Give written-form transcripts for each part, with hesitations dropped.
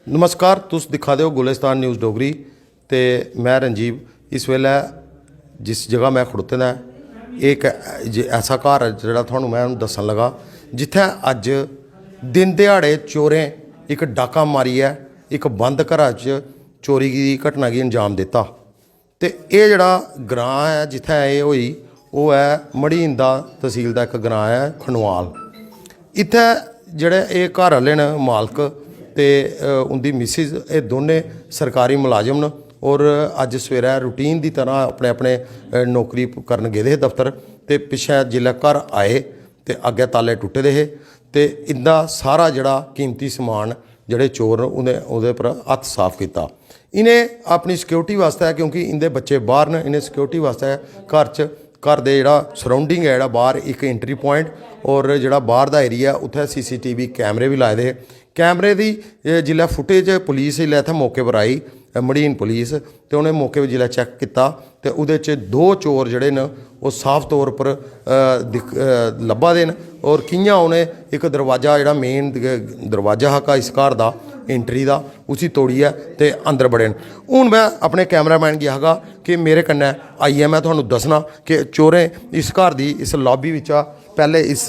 नमस्कार, तुस दिक्खा दे हो गुलिस्तान न्यूज़ डोगरी ते मैं रंजीव। इस वेले जिस जगह मैं खड़ोते दा एक ऐसा घर जिहड़ा तुहानूं मैं दस्सन लगा जित्थै अज्ज दिन दिहाड़े चोरें एक डाका मारियै एक बंद घरा च चोरी की घटना गी अंजाम दित्ता। ते एह् जेह्ड़ा ग्रां है जित्थै एह् होई ओह् है मड़ीन दा तहसील दा इक ग्रां है खनवाल। इत्थै जेह्ड़े एह् घर आह्ले न मालक ते उंदी मिसिज एह् दोने सरकारी मुलाजम न और अज्ज सवेरै रूटीन की तरह अपने अपने नौकरी करन गेदे हे दफ्तर। ते पिच्छे जिल्लै घर आए ते अग्गें ताले टुट्टे दे हे ते इंदा सारा जेह्ड़ा कीमती समान जेह्ड़े चोर न उ'नें ओह्दे पर हत्थ साफ किया। इन्हें अपनी सिक्योरिटी वास्ते क्योंकि इंदे बच्चे बाहर न इन्हें सिक्योरिटी वास्ते घर दे जेह्ड़ा सराउंडिंग है जेह्ड़ा बाहर एक एंट्री पॉइंट और जेह्ड़ा बाहर दा एरिया उत्थै CCTV कैमरे भी लाए दे हे। कैमरे दी जिल्लै फुटेज पुलिस जिल्लै इत्थै मौके पर आई मड़ीन पुलिस ते उ'नें मौके पर जिल्लै चैक कीता ते उहदे च 2 चोर जेह्ड़े न ओह् साफ तौर पर लब्भा दे न और कि'यां उ'नें एक दरवाजा जेह्ड़ा मेन दरवाजा हा इस घर दा एंट्री दा उसी तोड़ियै ते अंदर बड़े न। हून मैं अपने कैमरामैन गी आखगा कि मेरे कन्नै आइयै मैं तुहानूं दस्सना कि चोरें इस घर दी इस लॉबी बिच्चा पहले इस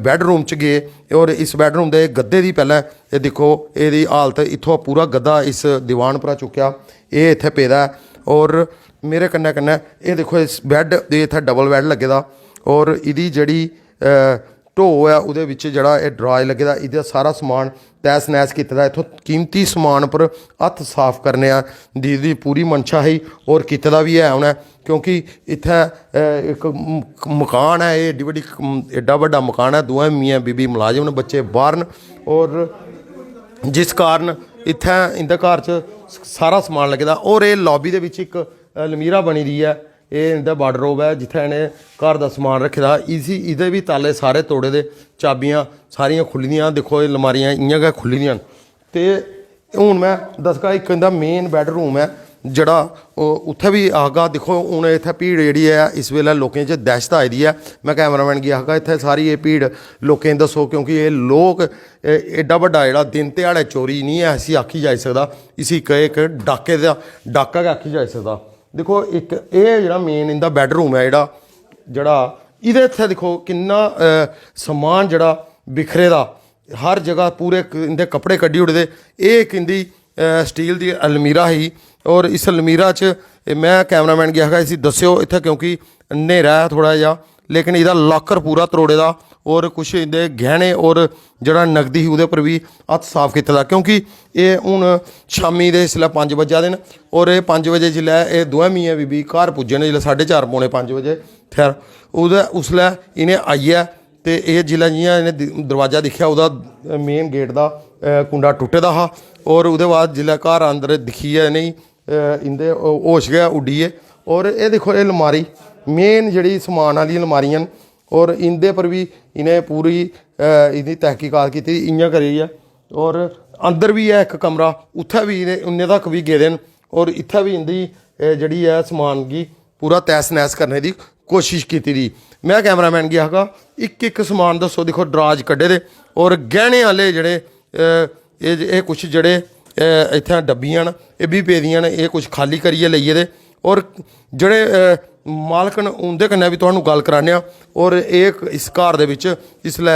बैडरूम च गए और इस बैडरूम के गद्दे की पहले ये दिक्खो एदी हालत इत्थों पूरा गद्दा इस दीवान परा चुक्या ये इत्थे पेदा है। और मेरे कन्नै कन्नै ये दिक्खो इस बैड इत्थे डबल बैड लगे दा और इहदी जेह्ड़ी ढो है उहदे विच जेह्ड़ा एह् दराज लगे दा इहदा सारा समान तैस नैस कीते दा। इत्थों कीमती समान पर हत्थ साफ करने दी पूरी मंशा ही और कीते दा भी है उ'नें क्योंकि इत्थै एक मकान है एड्डी बड्डी एड्डा वड्डा मकान है दोवें मियाँ बीबी मुलाजम न बच्चे बाहर न और जिस कारण इत्थै इंदे घर च सारा समान लगे दा। और ये लॉबी दे विच एक अलमीरा बनी दी है ये इंदा वार्डरोब है जित्थै इन्हें घर दा समान रखे दा। इसी इहदे भी ताले सारे तोड़े दे चाबियां सारियां खुल्ली दियां दिक्खो ये लमारियां इ'यां गै खुल्ली दियां न। ते हून मैं दसगा एक इंदा मेन बैडरूम है जड़ा उत्थै भी आखगा दिक्खो हूँ इत्थै भीड़ जेह्ड़ी है इस वेले लोकें च दहशत आई दी है। मैं कैमरामैन गी आखगा इत्थै सारी ये भीड़ लोकें दस्सो क्योंकि ये लोक एड्डा बड्डा जेह्ड़ा दिन ध्याड़े चोरी नहीं है इसी आखी जाई सकदा इसी एक डाके दा डाका गै आखी जाई सकदा। दिक्खो एक एह् जेह्ड़ा मेन इंदा बैडरूम है जेह्ड़ा इहदे इत्थै दिक्खो किन्ना समान जेह्ड़ा बिखरे दा हर जगह पूरे इंदे कपड़े कड्ढी ओड़े दे। एह् इक इंदी स्टील दी अलमीरा ही और इस अलमीरा च मैं कैमरामैन गी आखा इसी दस्सियो इत्थै क्योंकि न्हेरा है थोड़ा जिहा लेकिन इहदा लॉकर पूरा त्रोड़े दा और कुछ इंदे गहने और जेह्ड़ा नगदी ही उहदे पर भी हत्थ साफ कीते दा क्योंकि एह् हून शामी दे इसलै 5 बज्जा दे न और एह् 5 बजे जिल्लै एह् दोवें मियाँ बीबी घर पुज्जे न जिल्लै 4:30 पौने 5 बजे खैर उसलै इ'नें आइयै ते एह् जिल्लै जियां इ'नें दरवाजा दिक्खेआ ओह्दा मेन गेट दा कुंडा टुट्टे दा हा और ओह्दे बाद जिल्लै घर अंदर दिक्खियै इ'नेंगी इंदे होश गै उड्डिये। और एह् दिक्खो एह् लमारी मेन जेह्ड़ी समान आह्ली लमारियां न और इंदे पर भी इन्हें पूरी इंदी तहकीकात कीती इ'यां करियै। और अंदर भी है एक कमरा उत्थै भी उन्ने तक भी गेदे न और इत्थै भी इंदी जेह्ड़ी है समान गी पूरा तैस नैस करने दी कोशिश कीती दी। मैं कैमरामैन गी आखगा ਇੱਕ ਸਮਾਨ ਦੱਸੋ। ਦੇਖੋ ਦਰਾਜ ਕੱਢੇ ਦੇ ਔਰ ਗਹਿਣੇ ਵਾਲੇ ਜਿਹੜੇ ਇਹ ਕੁਛ ਜਿਹੜੇ ਇੱਥੇ ਡੱਬੀਆਂ ਨੇ ਇਹ ਵੀ पेदियां ने, ਇਹ ਕੁਛ ਖਾਲੀ ਕਰੀਏ ਲਈਏ ਦੇ। ਔਰ ਜਿਹੜੇ ਮਾਲਕ ਨੇ ਉਹਦੇ ਕन्नै भी ਤੁਹਾਨੂੰ ਗੱਲ कराने और ਇਹ इस घर ਦੇ ਵਿੱਚ इसलै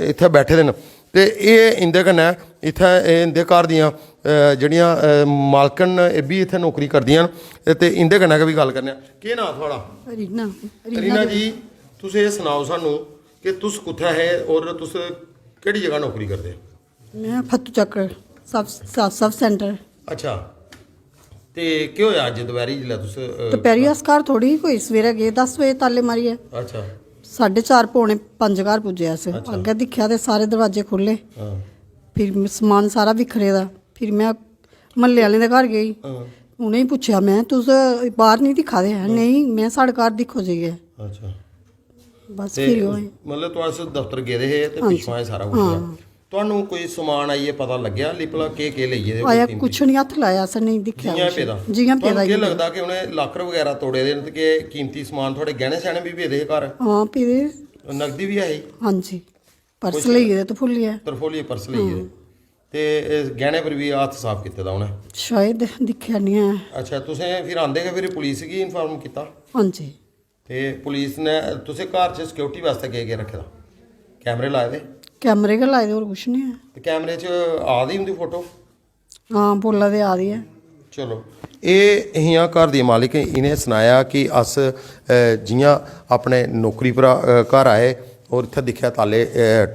ਇੱਥੇ ਬੈਠੇ ਦੇ ਨੇ ਤੇ ਇਹ इंदे कन्नै ਇੱਥੇ इंदे घर दियां ਜਿਹੜੀਆਂ ਮਾਲਕਣ ਇਹ भी ਇੱਥੇ ਨੌਕਰੀ ਕਰਦੀਆਂ ਨੇ ਤੇ इंदे कन्नै भी ਗੱਲ करने। ਕੀ ਨਾਮ ਤੁਹਾਡਾ? रीना जी, ਤੁਸੀਂ ਇਹ ਸੁਣਾਓ ਸਾਨੂੰ कि तुस कुत्थै है और तुस केड़ी जगह नौकरी करदे? मैं फत्तू चक्र सब सेंटर। अच्छा, ते की होया अज दोपहरी जिल्लै तुस? दोपहरी अस घर थोड़ी कोई सवेरे गए 10 बजे ताले मारिए। अच्छा, 4:30 पौने 5 घर पुज्जे अस। अग्गे दिक्खेआ ते सारे दरवाजे खुले। फिर समान सारा बिखरे दा। फिर मैं म्हल्ले वाले दे घर गई, उ'नें ही पुच्छेआ मैं तुस बाहर नहीं दिक्खा दे? नहीं, मैं साढ़े घर दिक्खो जाइए। अच्छा, बस फिर मतलब तुस दफ्तर गेदे हे ते पिछों सारा कुछ होया। ਤੁਹਾਨੂੰ ਕੋਈ ਸਮਾਨ ਆਈਏ ਪਤਾ ਲੱਗਿਆ ਲਿਪਲਾ ਕੇ ਲਈਏ? ਆਇਆ ਕੁਛ ਨਹੀਂ, ਹੱਥ ਲਾਇਆ ਅਸਾਂ ਨਹੀਂ ਦਿਖਿਆ। ਜੀਆਂ ਪੇਦਾ ਕੀ ਲੱਗਦਾ ਕਿ ਉਹਨੇ ਲਾਕਰ ਵਗੈਰਾ ਤੋੜੇ ਦੇ ਤੇ ਕਿ ਕੀਮਤੀ ਸਮਾਨ ਤੁਹਾਡੇ ਗਹਿਣੇ ਸਹਿਣੇ ਵੀ ਭੇਦੇ ਘਰ? ਹਾਂ ਪੀਦੇ। ਨਗਦੀ ਵੀ ਆਈ? ਹਾਂਜੀ, ਪਰਸ ਲਈਏ ਤੇ ਫੁੱਲੀਆ ਤਰਫੋਲੀਏ ਪਰਸ ਲਈਏ ਤੇ ਗਹਿਣੇ ਪਰ ਵੀ ਹੱਥ ਸਾਫ਼ ਕੀਤੇ ਦਾ ਉਹਨੇ? ਸ਼ਾਇਦ ਦਿਖਿਆ ਨਹੀਂ ਹੈ। ਅੱਛਾ, ਤੁਸੀਂ ਫਿਰ ਆਂਦੇ ਕਿ ਫਿਰ ਪੁਲਿਸ ਕੀ ਇਨਫਾਰਮ ਕੀਤਾ? ਹਾਂਜੀ, ਤੇ ਪੁਲਿਸ ਨੇ ਤੁਸੀਂ ਘਰ 'ਚ ਸਿਕਿਉਰਿਟੀ ਵਾਸਤੇ ਕੀ ਰੱਖਿਆ? ਕੈਮਰੇ ਲਾਏ ਦੇ? कैमरे के लाए दे और कुछ नहीं है। ਤੇ ਕੈਮਰੇ 'ਚ ਆ ਦੀ ਹੁੰਦੀ ਫੋਟੋ? हाँ, बोला दे आ रही है। चलो, ਇਹ ਇਹਾਂ ਘਰ ਦੀ ਮਾਲਿਕ ਇਹਨੇ ਸੁਣਾਇਆ ਕਿ ਅਸ ਜਿयां ਆਪਣੇ ਨੌਕਰੀ ਪਰ ਘਰ ਆਏ ਔਰ ਇੱਥੇ ਦੇਖਿਆ ਤਾਲੇ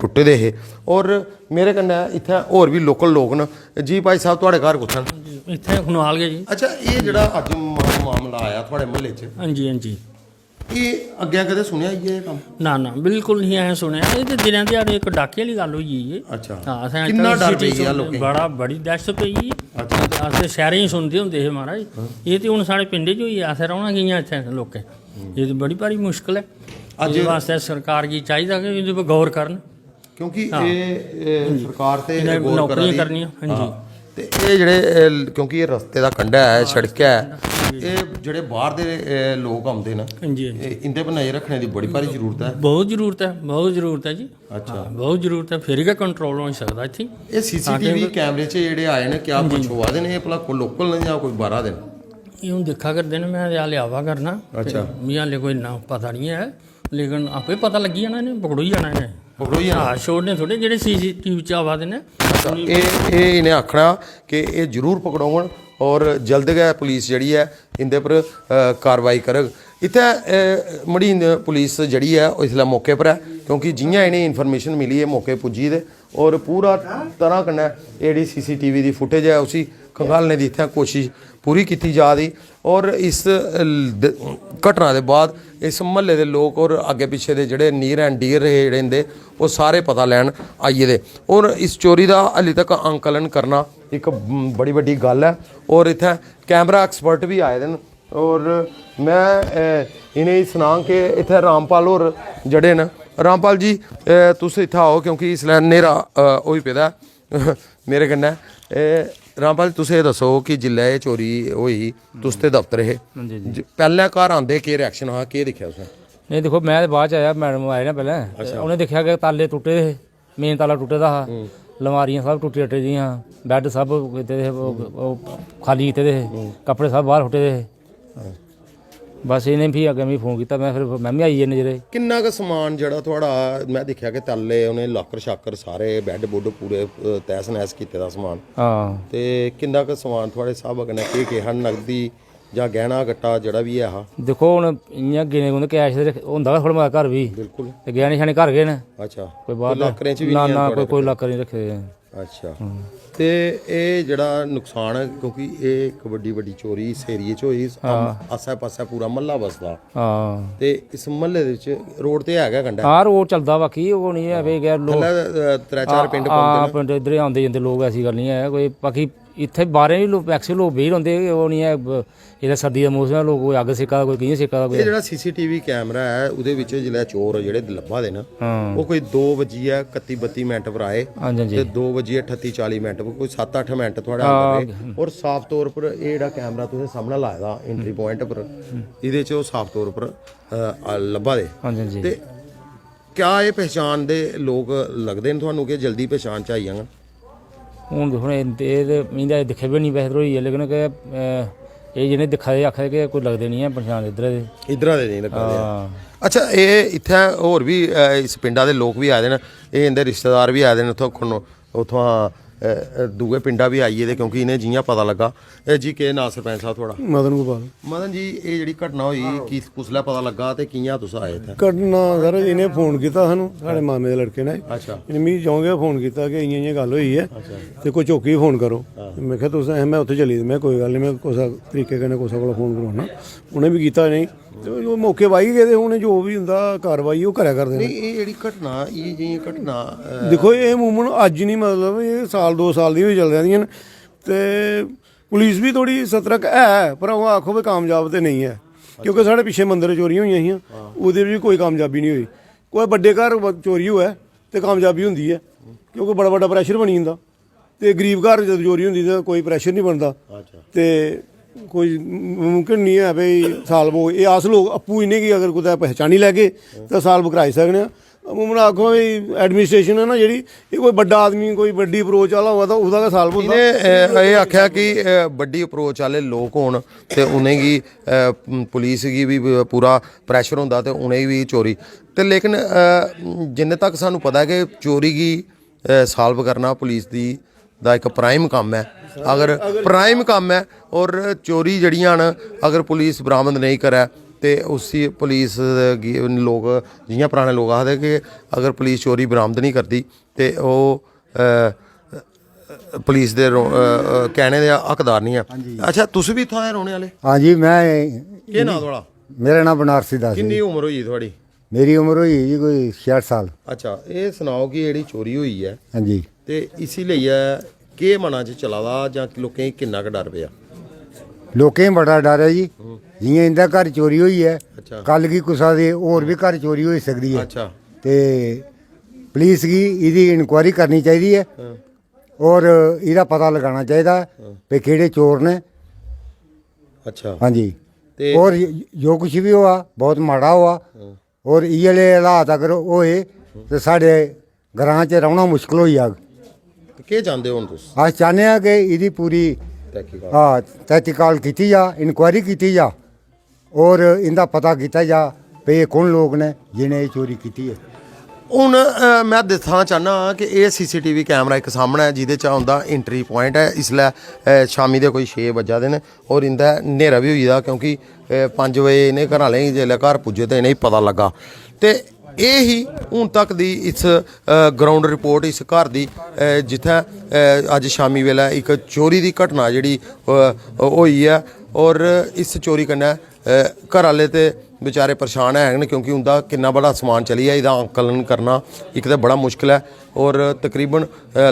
ਟੁੱਟੇ ਦੇ ਇਹ ਔਰ ਮੇਰੇ ਕन्नै ਇੱਥੇ ਹੋਰ ਵੀ ਲੋਕਲ ਲੋਕ ਨੇ। ਜੀ ਭਾਈ ਸਾਹਿਬ ਤੁਹਾਡੇ ਘਰ ਕੁੱਥਾਂ? ਇੱਥੇ ਖੁਨਵਾਲ ਗਿਆ ਜੀ। ਅੱਛਾ, ਇਹ ਜਿਹੜਾ ਅੱਜ ਮਾਮਲਾ ਆਇਆ ਤੁਹਾਡੇ ਮਹੱਲੇ 'ਚ, ਹਾਂਜੀ ਹਾਂਜੀ, ਇਹ ਅੱਗੇ ਕਦੇ ਸੁਣਿਆ ਇਹ ਕੰਮ? ਨਾ ਨਾ ਬਿਲਕੁਲ ਨਹੀਂ ਐ ਸੁਣਿਆ। ਇਹ ਤੇ ਦਿਨਾਂ ਦਿਹਾੜੇ ਇੱਕ ਡਾਕੇ ਵਾਲੀ ਗੱਲ ਹੋਈ ਜੀ ਇਹ। ਅੱਛਾ, ਹਾਂ, ਕਿੰਨਾ ਡਰ ਪਈ ਗਿਆ ਲੋਕਾਂ? ਬੜੀ ਦਹਿਸ਼ਤ ਪਈ। ਅੱਛਾ, ਅਸੀਂ ਸ਼ਹਿਰਾਂ ਹੀ ਸੁਣਦੇ ਹੁੰਦੇ ਸੀ ਮਹਾਰਾਜ। ਇਹ ਤੇ ਹੁਣ ਸਾਡੇ ਪਿੰਡ 'ਚ ਹੋਈ ਆ। ਅਸੀਂ ਰਹਿਣਾ ਗਈਆਂ ਇੱਥੇ ਲੋਕ। ਇਹ ਤੇ ਬੜੀ ਭਾਰੀ ਮੁਸ਼ਕਿਲ ਹੈ। ਅੱਜ ਵਾਸਤੇ ਸਰਕਾਰ ਕੀ ਚਾਹੀਦਾ ਕਿ ਇਹਦੇ 'ਤੇ ਗੌਰ ਕਰਨ, ਕਿਉਂਕਿ ਇਹ ਸਰਕਾਰ ਤੇ ਨੌਕਰੀਆਂ ਕਰਨੀਆਂ। ਹਾਂਜੀ, ਤੇ ਇਹ ਜਿਹੜੇ ਕਿਉਂਕਿ ਇਹ ਰਸਤੇ ਦਾ ਕੰਢਾ ਹੈ, ਸੜਕ ਹੈ, ਇਹ ਜਿਹੜੇ ਬਾਹਰ ਦੇ ਲੋਕ ਆਉਂਦੇ ਨੇ, ਹਾਂਜੀ, ਇਹਦੇ 'ਤੇ ਨਜ਼ਰ ਰੱਖਣੇ ਦੀ ਬੜੀ ਭਾਰੀ ਜ਼ਰੂਰਤ ਹੈ। ਬਹੁਤ ਜ਼ਰੂਰਤ ਹੈ, ਬਹੁਤ ਜ਼ਰੂਰਤ ਹੈ ਜੀ। ਅੱਛਾ, ਬਹੁਤ ਜ਼ਰੂਰਤ ਹੈ, ਫਿਰ ਹੀ ਕੰਟਰੋਲ ਹੋ ਸਕਦਾ ਇੱਥੇ। ਇਹ ਸੀਸੀਟੀਵੀ ਕੈਮਰੇ 'ਚ ਜਿਹੜੇ ਆਏ ਨੇ ਕਿਆ ਕੁਛ ਹੋਵਾ ਦੇ ਨੇ? ਇਹ ਭਲਾ ਕੋਈ ਲੋਕਲ ਨੇ ਜਾਂ ਕੋਈ ਬਾਹਰ ਦੇ ਨੇ? ਇਹ ਹੁਣ ਦੇਖਾ ਕਰਦੇ ਨੇ, ਮੈਂ ਹਾਲੇ ਆਵਾ ਕਰਨਾ। ਅੱਛਾ, ਵੀ ਹਾਲੇ ਕੋਈ ਨਾ ਪਤਾ ਨਹੀਂ ਹੈ, ਲੇਕਿਨ ਆਪੇ ਪਤਾ ਲੱਗੀ ਜਾਣਾ ਇਹਨੇ, ਪਕੜੋ ਹੀ ਜਾਣਾ ਇਹਨੇ। ਪਕੜੋ ਹੀ ਜਾਣਾ? ਛੋੜਨੇ ਥੋੜੇ ਜਿਹੜੇ ਸੀਸੀਟੀਵੀ 'ਚ ਆਵਾ ਦੇ ਨੇ। ਇਹ ਇਹਨੇ ਆਖਣਾ ਕਿ ਇਹ ਜ਼ਰੂਰ ਪਕੜਾਉਣ ਔਰ ਜਲਦ ਗਏ ਪੁਲਿਸ ਜਿਹੜੀ ਹੈ ਇਹਦੇ ਪਰ ਕਾਰਵਾਈ ਕਰੇਗੀ। ਇੱਥੇ ਮੜੀ ਪੁਲਿਸ ਜਿਹੜੀ ਹੈ ਉਹ इसलै मौके पर है क्योंकि जियां इन्हें इन्फॉर्मेशन मिली है मौके पुज्जी दे और पूरा तरह कन्नै जेह्ड़ी CCTV दी फुटेज है उसी खंगालने दी इत्थै कोशिश पूरी की जा दी। और इस घटना के बाद इस म्हल्ले के लोग और अगे पिछे के जोड़े नीयर एंड डीयर जेह्ड़े होंदे वो सारे पता लैन आई गेदे और इस चोरी का हाली तक आंकलन करना एक बड़ी वड्डी गल है। और इत्थै कैमरा एक्सपर्ट भी आए दे न और मैं इन्हें सुना कि इत्थै रामपाल होर जड़े न। रामपाल जी तुस इत्थै आओ क्योंकि इसलै न्हेरा होई पेदा मेरे कन्नै। रामपाल तुस एह् दस्सो कि जिल्लै एह् चोरी होई तुस ते दफ्तर हे, पैह्लें घर आंदे केह् रिएक्शन हा, केह् दिक्खेआ तुसें? नहीं देखो, मैं बाद च आया, मैडम आए ना पहले। उन्हें देखा कि ताले टुटे थे, मेन ताला टुटे दा हा, लमारियां सब टुटी टटे दियां, बैड सब खाली कीते दे, कपड़े सब बाहर फुटे दे। बस इन्हें भी अगे मिगी फोन किया, मैं फिर मैं भी आई जन्ने जेह्ड़े। किन्ना क समान जेह्ड़ा थुआढ़ा मैं दिक्खेआ कि ताले उ'नें लाकर शाकर सारे बैड बुड पूरे तैस नैस कीते दा समान। हाँ, ते किन्ना क समान थुआढ़े स्हाब कन्नै केह् हा नगदी जां गैह्ना गट्टा जेह्ड़ा बी है हा? देखो हुण इ'यां गिने गुने कैश होंदा थोड़ा मता घर भी, बिल्कुल, ते गैह्ने शैह्ने घर गए न। अच्छा, कोई बाहर लाकरें च भी ना नहीं ना कोई लाकर नहीं रखे दे। अच्छा, ते एह् जेह्ड़ा नुकसान है क्योंकि एह् इक बड्डी चोरी इस एरिये च होई, आस्सै पास्सै पूरा म्हल्ला बसदा। हाँ, ते इस म्हल्ले दे विच रोड ते है कंढै? हाँ, रोड चलदा, बाकी ओह् नहीं है भाई गैर लोग 3-4 पिंड पिंड इद्धर आंदे जंदे लोग, ऐसी गल नहीं है कोई। बाकी इत्थे बाहरें भी लोग मैक्सिमम लोग बेही रौंह्दे, ओह् नहीं है ਇਹਦਾ ਸਰਦੀ ਦਾ ਮੌਸਮ ਹੈ, ਲੋਕ ਕੋਈ ਅੱਗ ਸੇਕਾ ਦਾ, ਕੋਈ ਕਿ'यां ਸੇਕਾ ਦਾ। ਇਹ ਜਿਹੜਾ CCTV ਕੈਮਰਾ ਹੈ ਉਹਦੇ ਵਿੱਚ ਜਿਹੜੇ ਚੋਰ ਜਿਹੜੇ ਲੱਭਾ ਦੇ ਨਾ ਉਹ ਕੋਈ 2 ਵਜੇ 31-32 ਮਿੰਟ ਪਰ ਆਏ ਤੇ 2 ਵਜੇ 38-40 ਮਿੰਟ ਕੋਈ 7-8 ਮਿੰਟ ਥੋੜਾ ਅੰਦਰ ਰਹੇ। ਔਰ ਸਾਫ਼ ਤੌਰ ਪਰ ਇਹ ਜਿਹੜਾ ਕੈਮਰਾ ਤੁਸੀਂ ਸਾਹਮਣੇ ਲਾਇਆ ਦਾ ਐਂਟਰੀ ਪੁਆਇੰਟ ਪਰ ਇਹਦੇ 'ਚ ਉਹ ਸਾਫ਼ ਤੌਰ ਪਰ ਲੱਭਾ ਦੇ। ਹਾਂਜੀ ਤੇ ਕਿਆ ਇਹ ਪਛਾਣ ਦੇ ਲੋਕ ਲੱਗਦੇ ਨੇ ਤੁਹਾਨੂੰ ਕਿ ਜਲਦੀ ਪਛਾਣ ਚ ਆਈ ਜਾਣ? ਹੁਣ ਇਹ ਮੀਂਦਾ ਦਿਖੇ ਵੀ ਨਹੀਂ ਵੈਸੇ ਹੋਈ ਹੈ ਲੇਕਿਨ ਕਿ ਇਹ ਜਿਹਨੇ ਦਿਖਾ ਦੇ ਆਖਦੇ ਕਿ ਕੋਈ ਲੱਗਦੇ ਨਹੀਂ ਹੈ ਪਛਾਣ ਇੱਧਰ ਦੇ। ਇਧਰਾਂ ਦੇ ਨਹੀਂ ਲੱਗਦੇ। ਹਾਂ ਅੱਛਾ, ਇਹ ਇੱਥੇ ਹੋਰ ਵੀ ਇਸ ਪਿੰਡਾਂ ਦੇ ਲੋਕ ਵੀ ਆਏ ਦੇ ਨੇ, ਇਹ ਇਹਦੇ ਰਿਸ਼ਤੇਦਾਰ ਵੀ ਆਏ ਦੇ ਨੇ ਉੱਥੋਂ ਦੂਏ ਪਿੰਡਾਂ ਵੀ ਆਈਏ ਦੇ ਕਿਉਂਕਿ ਇਹਨੇ ਜਿਹੀਆਂ ਪਤਾ ਲੱਗਾ। ਇਹ ਜੀ ਕੀ ਨਾਂ ਸਰਪੰਚ ਸਾਹਿਬ ਤੁਹਾਡਾ? ਮਦਨ ਗੋਪਾਲ। ਮਦਨ ਜੀ, ਇਹ ਜਿਹੜੀ ਘਟਨਾ ਹੋਈ ਕੀ ਕੁਸਲਾ ਪਤਾ ਲੱਗਾ ਤੇ ਕਿਆਂ ਤੁਸੀਂ ਆਏ ਇੱਥੇ? ਘਟਨਾ ਸਰ ਇਹਨੇ ਫੋਨ ਕੀਤਾ ਸਾਨੂੰ, ਸਾਡੇ ਮਾਮੇ ਦੇ ਲੜਕੇ ਨੇ। ਅੱਛਾ। ਇਹਨੇ ਮੀਂਹ ਜਾਉਂਗੇ ਫੋਨ ਕੀਤਾ ਕਿ ਇੰਨੀ ਗੱਲ ਹੋਈ ਹੈ ਤੇ ਕੋਈ ਚੌਕੀ ਫੋਨ ਕਰੋ। ਮੈਂ ਕਿਹਾ ਤੁਸੀਂ ਮੈਂ ਉੱਥੇ ਚਲੀ ਮੈਂ ਕੋਈ ਗੱਲ ਨਹੀਂ, ਮੈਂ ਕੋਸਾ ਤਰੀਕੇ ਕਨੇ ਕੋਸਾ ਕੋਲ ਫੋਨ ਕਰਾਉਣਾ। ਉਹਨੇ ਵੀ ਕੀਤਾ ਨਹੀਂ ਤੇ ਉਹ ਮੌਕੇ ਵਾਈ ਗਏ ਤੇ ਉਹਨੇ ਜੋ ਵੀ ਹੁੰਦਾ ਕਾਰਵਾਈ ਉਹ ਕਰਿਆ ਕਰਦੇ ਨੇ। ਨਹੀਂ, ਇਹ ਜਿਹੜੀ ਘਟਨਾ ਇਹ ਜਿਹੀ ਘਟਨਾ ਦੇਖੋ ਇਹ ਮੂਮਨ ਅੱਜ ਨਹੀਂ, ਮਤਲਬ ਇਹ ਸਾਲ 2 ਸਾਲ ਦੀ ਵੀ ਚੱਲ ਰਹੀਆਂ ਨੇ ਤੇ ਪੁਲਿਸ ਵੀ ਥੋੜੀ ਸਤਰਕ ਹੈ ਪਰ ਉਹ ਆਖੋ ਵੀ ਕਾਮਯਾਬ ਤੇ ਨਹੀਂ ਹੈ ਕਿਉਂਕਿ ਸਾਡੇ ਪਿੱਛੇ ਮੰਦਰ ਚੋਰੀਆਂ ਹੋਈਆਂ ਸੀਆਂ, ਉਹਦੇ ਵਿੱਚ ਕੋਈ ਕਾਮਯਾਬੀ ਨਹੀਂ ਹੋਈ। ਕੋਈ ਵੱਡੇ ਘਰ ਚੋਰੀ ਹੋਇਆ ਤੇ ਕਾਮਯਾਬੀ ਹੁੰਦੀ ਹੈ ਕਿਉਂਕਿ ਬੜਾ ਵੱਡਾ ਪ੍ਰੈਸ਼ਰ ਬਣੀ ਜਾਂਦਾ ਤੇ ਗਰੀਬ ਘਰ ਜਦੋਂ ਚੋਰੀ ਹੁੰਦੀ ਤਾਂ ਕੋਈ ਪ੍ਰੈਸ਼ਰ ਨਹੀਂ ਬਣਦਾ ਤੇ ਕੋਈ ਮੁਮਕਿਨ ਨਹੀਂ ਹੈ ਵੀ ਸਾਲਵ ਹੋ। ਇਹ ਆਸ ਲੋਕ ਆਪੂ ਇਹਨੇ ਕੀ ਅਗਰ ਕੋਈ ਪਹਿਚਾਣੀ ਲੈ ਕੇ ਤਾਂ ਸਾਲਵ ਕਰਾਈ ਸਕਦੇ ਆ। ਮੁਮਨ ਆਖੋ ਵੀ ਐਡਮਿਨਿਸਟ੍ਰੇਸ਼ਨ ਹੈ ਨਾ ਜਿਹੜੀ, ਇਹ ਕੋਈ ਵੱਡਾ ਆਦਮੀ ਕੋਈ ਵੱਡੀ ਅਪਰੋਚ ਵਾਲਾ ਹੋਵੇ ਤਾਂ ਉਹਦਾ ਸਾਲਵ ਹੁੰਦਾ। ਇਹਨੇ ਇਹ ਆਖਿਆ ਕਿ ਵੱਡੀ ਅਪਰੋਚ ਵਾਲੇ ਲੋਕ ਹੋਣ ਤੇ ਉਹਨੇ ਕੀ ਪੁਲਿਸ ਕੀ ਵੀ ਪੂਰਾ ਪ੍ਰੈਸ਼ਰ ਹੁੰਦਾ ਤੇ ਉਹਨੇ ਵੀ ਚੋਰੀ ਤੇ ਲੇਕਿਨ ਜਿੰਨੇ ਤੱਕ ਸਾਨੂੰ ਪਤਾ ਕਿ ਚੋਰੀ ਕੀ ਸਾਲਵ ਕਰਨਾ ਪੁਲਿਸ ਦੀ ਦਾ ਇੱਕ ਪ੍ਰਾਈਮ ਕੰਮ ਹੈ। ਅਗਰ ਪ੍ਰਾਈਮ ਕੰਮ ਹੈ ਔਰ ਚੋਰੀ ਜਿਹੜੀਆਂ ਹਨ ਅਗਰ ਪੁਲਿਸ ਬਰਾਮਦ ਨਹੀਂ ਕਰੇ ਤੇ ਉसी ਪੁਲਿਸ ਲੋਕ ਜਿਹੀਆਂ ਪੁਰਾਣੇ ਲੋਕ ਆਖਦੇ ਕਿ ਅਗਰ ਪੁਲਿਸ ਚੋਰੀ ਬਰਾਮਦ ਨਹੀਂ ਕਰਦੀ ਤੇ ਉਹ ਪੁਲਿਸ ਦੇ ਕਹਿਣੇ ਦੇ ਹੱਕਦਾਰ ਨਹੀਂ ਆ। ਅੱਛਾ, ਤੁਸੀਂ ਵੀ ਇੱਥੋਂ ਆਏ ਰਹਿਣੇ ਵਾਲੇ? हाँ जी मैं ਕੀ ਨਾਂ ਤੁਹਾਡਾ? मेरा नाम बनारसी दास है। ਕਿੰਨੀ ਉਮਰ ਹੋਈ ਤੁਹਾਡੀ? मेरी उम्र हुई जी कोई 66 साल। ਅੱਛਾ, ਇਹ ਸੁਣਾਓ ਕਿ ਜਿਹੜੀ ਚੋਰੀ ਹੋਈ ਹੈ हाँ जी ਤੇ ਇਸੇ ਲਈ ਹੈ ਕਿ ਮਨਾਂ 'ਚ ਚਲਾਵਾ ਜਾਂ ਲੋਕਾਂ 'ਚ ਕਿੰਨਾ ਕੁ ਡਰ ਪਿਆ? लोकें बड़ा डर है जी, जियां इंदा घर चोरी हुई है अच्छा। कल की कुसा दे और भी घर चोरी हो सकती है अच्छा। ते पुलिस की इहदी इंक्वायरी करनी चाहिए है और इहदा पता लगाना चाहिए भी केड़े चोर ने। अच्छा। हाँ जी ते और जो कुछ भी हुआ बहुत माड़ा हुआ और इहले हालात अगर होए तो साढ़े घरां च रौहना मुश्किल हो जाग। ਕੀ ਚਾਹੁੰਦੇ ਹੋ ਹੁਣ ਤੁਸੀਂ? अस चाहते हैं कि इहदी पूरी ਤਹਿਕੀਕਾਤ हाँ तहकीकात की जा, इंक्वायरी की जा और इनका पता किया जा भी ये कौन लोग ने जिन्हें ये चोरी की है। ਹੁਣ ਮੈਂ ਦੱਸਣਾ ਚਾਹੁੰਦਾ ਕਿ ਇਹ ਸੀਸੀਟੀਵੀ ਕੈਮਰਾ ਇੱਕ ਸਾਹਮਣੇ ਹੈ ਜਿਹਦੇ 'ਚ ਆਉਂਦਾ ਐਂਟਰੀ ਪੁਆਇੰਟ ਹੈ। इसलै शामी ਦੇ ਕੋਈ 6 ਵਜਾ ਦੇ ਨੇ ਔਰ ਇੰਦਾ ਹਨੇਰਾ ਵੀ ਹੋਈ ਦਾ ਕਿਉਂਕਿ 5 ਵਜੇ ਇਹਨੇ ਘਰ ਵਾਲੇ ਜਿਸਲੇ ਘਰ ਪੁੱਜੇ ਤਾਂ ਇਹਨੇ ਪਤਾ ਲੱਗਾ ਤੇ ਇਹ ਹੀ ਹੁਣ ਤੱਕ ਦੀ ਇਸ ਗਰਾਊਂਡ ਰਿਪੋਰਟ ਇਸ ਘਰ ਦੀ ਜਿੱਥੇ ਅੱਜ ਸ਼ਾਮੀ ਵੇਲੇ ਇੱਕ ਚੋਰੀ ਦੀ ਘਟਨਾ ਜਿਹੜੀ ਹੋਈ ਹੈ ਔਰ ਇਸ ਚੋਰੀ ਕन्नै घर वाले तो बेचारे परेशान है क्योंकि उनका कितना बड़ा समान चली है, इसका आंकलन करना एक तो बड़ा मुश्किल है और तकरीबन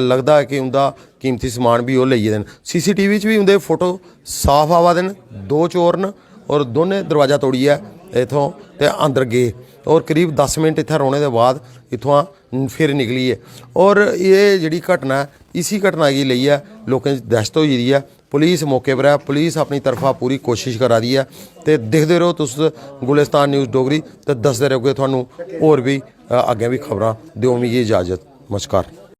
लगता है कि उनका कीमती समान भी वो ले देन। CCTV भी उनके फोटो साफ आवा देन। 2 चोर न और दोने दरवाज़ा तोड़िए इतों तो अंदर गए और करीब 10 मिनट इतना रोने के बाद इतों फिर निकली है और ये जी घटना इसी घटना की ली है लोगों दहशत हो गई है। पुलिस मौके पर है, पुलिस अपनी तरफा पूरी कोशिश करा दी है तो देखते रहो तुस गुलिस्तान न्यूज़ डोगरी तो दसते रहोगे थानू होर भी अगे भी खबरां। दिओ मिगी इजाज़त। नमस्कार।